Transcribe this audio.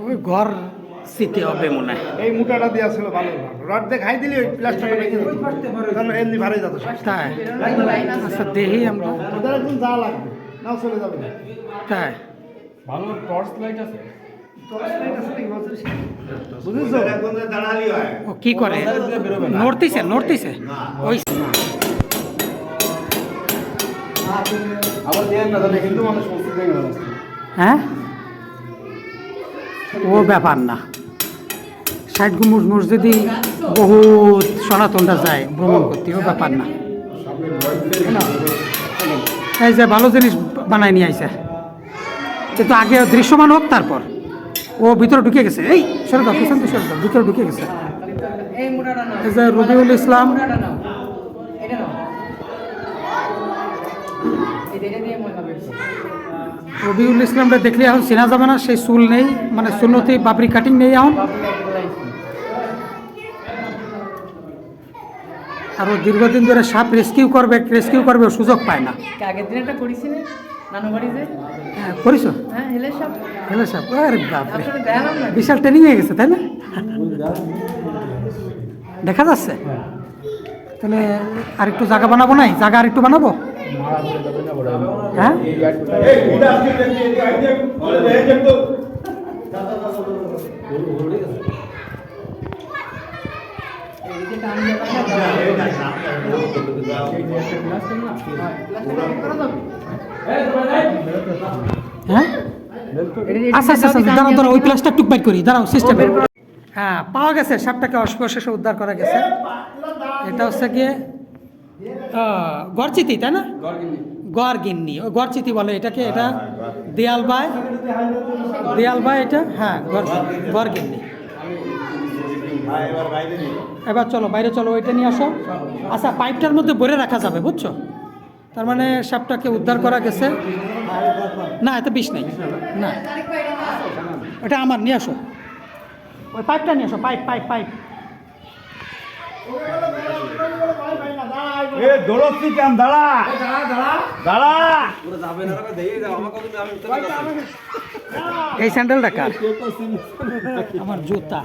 ওই ঘর স্মৃতি হবে মনে হয়। এই মোটাটা দেওয়া ছিল ভালো, রড দিয়ে খাই দিলি ওই প্লাস্টারটা ভেঙে যেত, কারণ এমনি ভারী যেত। তাই আচ্ছা দেখি আমরা ওদের একদম যা লাগবে নাও চলে যাবে না। তাই ভালো টর্চ লাইট আছে। বুঝেছো? ও কি করে নড়তিছে নড়তিছে ওই আবার দিয়ে না তাহলে কিন্তু মানুষ মসজিদ ভেঙে গেল। হ্যাঁ ও ব্যাপার না। 60 গম্বুজ মসজিদে বহুত সনাতনরা যায় ভ্রমণ করতে, ও ব্যাপার না। এই যে ভালো জিনিস বানায় নিয়ে আইসে, কিন্তু আগে দৃশ্যমান হোক তারপর। ও ভিতরে ঢুকে গেছে, এই সরে দাও পিছন দিয়ে সরে দাও, ভিতরে ঢুকে গেছে। এই যে রবিউল ইসলাম, রবিউল ইসলামটা দেখলে এখন চেনা যাবে না, সেই চুল নেই, মানে সুন্নতি বাবরি কাটিং নেই এখন। আর ও দীর্ঘদিন ধরে সাপ রেস্কিউ করবে ও সুযোগ পায় না। আগের দিন একটা করেছি না নানু বাড়িতে। হ্যাঁ করিস? হ্যাঁ হেলে সাপ। হ্যালো সাপ, আরে বাপরে আসলে দেখালাম না। বিশাল ট্রেনিং হয়ে গেছে তাই না? দেখা যাচ্ছে। তাহলে আর একটু জায়গা বানাবো, নাই জায়গা আর একটু বানাবো? হ্যাঁ হ্যাঁ আচ্ছা আচ্ছা আচ্ছা, দাঁড়াও দাঁড়াও, ওই প্লাসটা টুক বাইট করি, দাঁড়াও সিস্টেমে। হ্যাঁ পাওয়া গেছে, সাপটাকে অবশেষে উদ্ধার করা গেছে। এটা হচ্ছে গিয়ে গড়চিতি তাই না? গড়গিন্নি, ও গড়চিতি বলে এটাকে। এটা দেয়াল বাই এটা, হ্যাঁ গড়গিন্নি। এবার চলো বাইরে চলো, ওইটা নিয়ে আসো। আচ্ছা পাইপটার মধ্যে ভরে রাখা যাবে বুঝছো? তার মানে সাপটাকে উদ্ধার করা গেছে। না এত বিষ নেই না, এটা আমার, নিয়ে আসো ওই পাইপটা নিয়ে আসো, পাইপ পাইপ পাইপ। এই স্যান্ডেলটা কার? আমার জুতা।